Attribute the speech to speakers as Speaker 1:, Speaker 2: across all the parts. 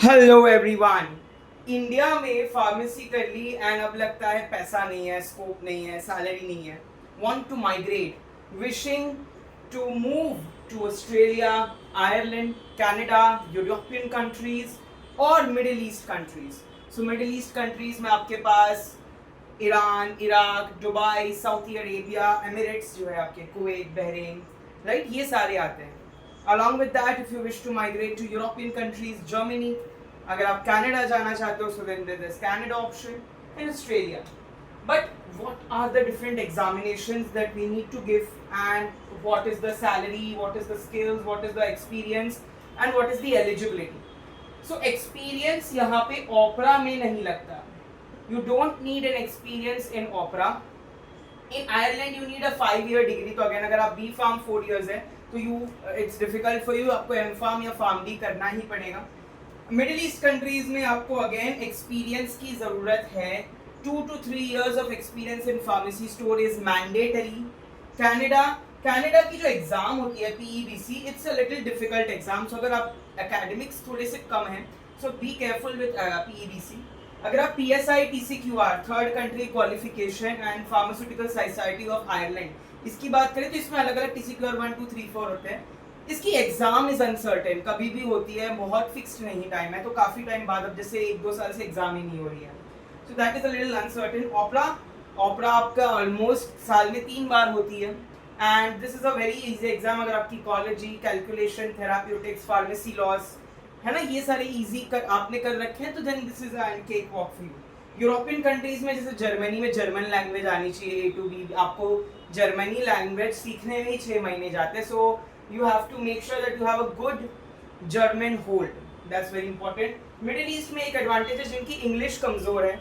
Speaker 1: Hello everyone. India में pharmacy कर ली and अब लगता है पैसा नहीं है, स्कोप नहीं है, सैलरी नहीं है। Want to migrate, wishing to move to Australia, Ireland, Canada, European countries और middle east countries. So middle east countries में आपके पास Iran, Iraq, Dubai, Saudi Arabia, Emirates जो है आपके, कुवैत, बहरीन, राइट, ये सारे आते हैं। Along with that, if you wish to migrate to European countries, Germany, अगर आप कनाडा जाना चाहते हो, so then there is Canada option and Australia. But what are the different examinations that we need to give, and what is the salary, what is the skills, what is the experience, and what is the eligibility? So experience यहाँ पे opera में नहीं लगता. You don't need an experience in opera. In Ireland you need a 5-year degree. तो again अगर आप B Farm 4 years है तो इट्स डिफिकल्ट फॉर यू, आपको एम फार्म या फार्म डी करना ही पड़ेगा। मिडिल ईस्ट कंट्रीज में आपको अगेन एक्सपीरियंस की ज़रूरत है। 2 to 3 years of experience in pharmacy store is mandatory. Canada की जो एग्ज़ाम होती है PEBC, it's a little difficult exam. So अगर आप एकेडमिक्स थोड़े से कम हैं, so be careful with PEBC। अगर आप PSI TCQR, third country qualification and pharmaceutical society of Ireland, इसकी बात करें तो इसमें अलग अलग TCQR 1 2 3 4 होते हैं। इसकी एग्जाम इज अनसर्टेन, कभी भी होती है, बहुत फिक्स्ड नहीं टाइम है, तो काफी टाइम बाद, अब जैसे 1-2 साल से एग्जाम ही नहीं हो रही है, so that is a little uncertain. OPRA आपका ऑलमोस्ट साल में 3 बार होती है and this is a very easy exam. अगर आपकी ecology, calculation, therapeutics, pharmacy laws है ना, ये सारे इजी आपने कर रखे हैं, तो then this is an cake walk for you. European countries में जैसे जर्मनी में जर्मन लैंग्वेज आनी चाहिए, A to B, आपको जर्मनी लैंग्वेज सीखने में ही 6 महीने जाते हैं। So you have to make sure that you have a good German hold, that's very important. Middle East में एक एडवांटेज है, जिनकी इंग्लिश कमजोर है,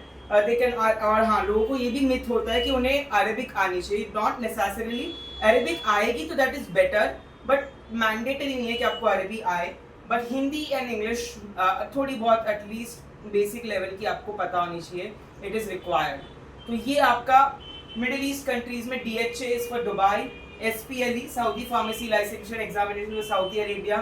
Speaker 1: दे कैन, और हाँ, लोगों को ये भी मिथ होता है कि उन्हें अरेबिक आनी चाहिए। नॉट नेसेसरीली, अरेबिक आएगी तो that is better, but mandatory नहीं है कि आपको अरबी आए। बट हिंदी एंड इंग्लिश थोड़ी बहुत एटलीस्ट बेसिक लेवल की आपको पता होनी चाहिए, इट इज़ रिक्वायर्ड। तो ये आपका मिडिल ईस्ट कंट्रीज में DHA is for Dubai, SPLE Saudi pharmacy licensure examination Saudi Arabia,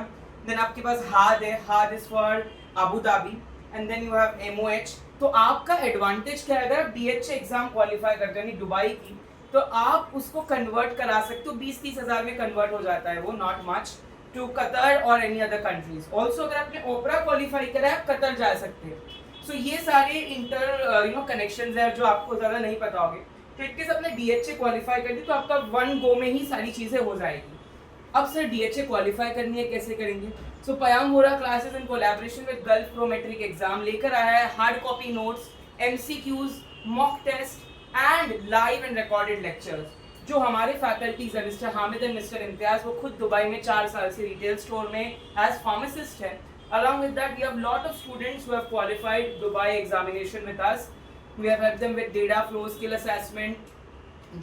Speaker 1: then आपके पास हाद है, HAAD is for Abu Dhabi, and then you have MOH। तो आपका एडवांटेज क्या है, अगर आप DHA एग्जाम क्वालिफाई करते हो दुबई की, तो आप उसको कन्वर्ट करा सकते हो, 20-30 हज़ार में कन्वर्ट हो जाता है वो, नॉट मच, टू कतर और एनी अदर कंट्रीज। ऑल्सो अगर आपने ओपरा क्वालिफाई करा है, आप कतर जा सकते हैं। सो ये सारे इंटर कनेक्शंस है जो आपको ज़्यादा नहीं पता होंगे। तो इनकेस आपने DHA क्वालिफाई कर दी तो आपका 1 गो में ही सारी चीज़ें हो जाएगी। अब सर DHA क्वालिफाई करनी है, कैसे करेंगे? So Payam Vora classes in collaboration with Gulf Prometric exam लेकर आया है hard copy notes, MCQs, mock test and live and recorded lectures. जो हमारे फैकल्टीज है, mister Hamid and mister Imtiyaz, वो खुद दुबई में 4 साल से रिटेल स्टोर में एज फार्मासिस्ट है। Along with that, we have lot of students who have qualified Dubai examination with us. We have helped them with data flow, skill assessment,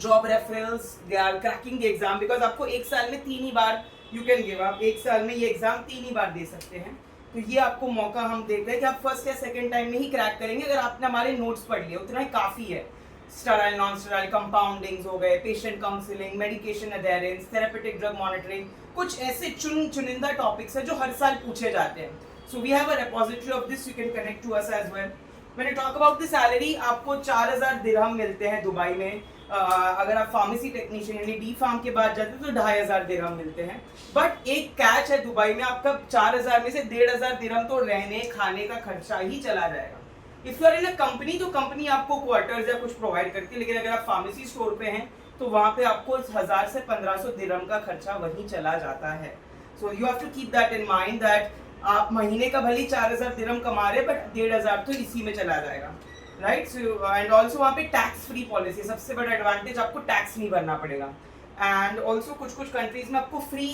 Speaker 1: job referrals. They are cracking the exam because आपको 1 साल में 3 ही बार you can give, आप 1 साल में ये exam 3 ही बार दे सकते हैं। तो ये आपको मौका हम देते हैं कि आप फर्स्ट या सेकंड टाइम में ही क्रैक करेंगे। अगर आपने हमारे नोट्स पढ़ लिए उतना ही काफ़ी है। स्टेराइल, नॉन स्टेराइल कंपाउंडिंग्स हो गए, patient counselling, medication adherence, therapeutic drug monitoring, कुछ ऐसे चुनिंदा टॉपिक्स है जो हर साल पूछे जाते हैं। So we have a repository of this, you can connect to us as well. When you talk about the salary, आपको 4000 दिरहम मिलते हैं दुबई में। अगर आप फार्मेसी टेक्नीशियन यानी D फार्म के बाद जाते हैं तो 2500 दिरहम मिलते हैं। बट एक कैच है दुबई में, आपका 4000 में से 1500 दिरहम तो रहने खाने का खर्चा ही चला जाएगा। If you are in a company, तो कंपनी आपको क्वार्टर्स या कुछ प्रोवाइड करती है, लेकिन अगर आप फार्मेसी स्टोर पे हैं तो वहाँ पे आपको 1000 से 1500 दिरहम का खर्चा वहीं चला जाता है। So you have to keep that in mind that आप महीने का भले 4000 दिरहम कमा रहे, बट 1500 तो इसी में चला जाएगा, राइट। सो एंड ऑल्सो वहाँ पे टैक्स फ्री पॉलिसी, सबसे बड़ा एडवांटेज, आपको टैक्स नहीं भरना पड़ेगा। एंड ऑल्सो कुछ कंट्रीज में आपको फ्री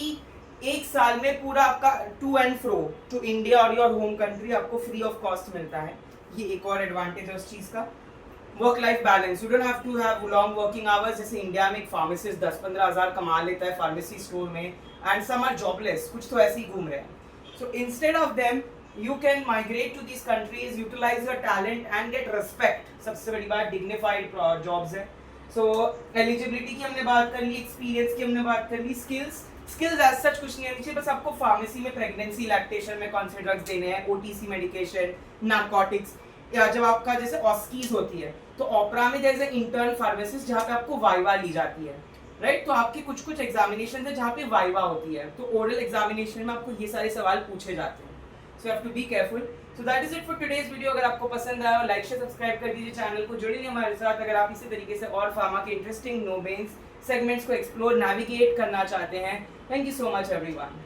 Speaker 1: 1 साल में पूरा आपका to and fro to India और योर होम कंट्री आपको फ्री ऑफ कॉस्ट मिलता है। ये एक और एडवांटेज है उस चीज़ का। Work life balance, you don't have to have long working hours. जैसे इंडिया में एक फार्मासिस्ट 10-15 हज़ार कमा लेता है फार्मेसी स्टोर में, एंड सम आर जॉबलेस, कुछ तो ऐसे ही घूम रहे हैं। So instead of them you can migrate to these countries, utilize your talent and get respect. सबसे बड़ी बात, डिग्निफाइड जॉब्स है। सो एलिजिबिलिटी की हमने बात कर ली, एक्सपीरियंस की हमने बात कर ली, स्किल्स स्किल्स एज सच कुछ नहीं आनी चाहिए, बस आपको फार्मेसी में प्रेगनेंसी लैक्टेशन में कौन से ड्रग्स देने हैं, ओटीसी मेडिकेशन, नार्कोटिक्स, या जब आपका जैसे ऑस्कीज होती है तो ओपरा में जैसे इंटर्न फार्मासिस्ट जहाँ पे आपको वाइवा ली जाती है, राइट। तो आपके कुछ कुछ एग्जामिनेशन है जहाँ पे वाइवा होती है, तो ओरल एग्जामिनेशन में आपको ये सारे सवाल पूछे जाते हैं, so have to be careful. So that is it for today's video. अगर आपको पसंद आया हो लाइक शेयर सब्सक्राइब कर दीजिए चैनल को, जुड़िए हमारे साथ। अगर आप इसी तरीके से और फार्मा के इंटरेस्टिंग नो बेन्स सेगमेंट्स को एक्सप्लोर नेविगेट करना चाहते हैं, thank you so much everyone.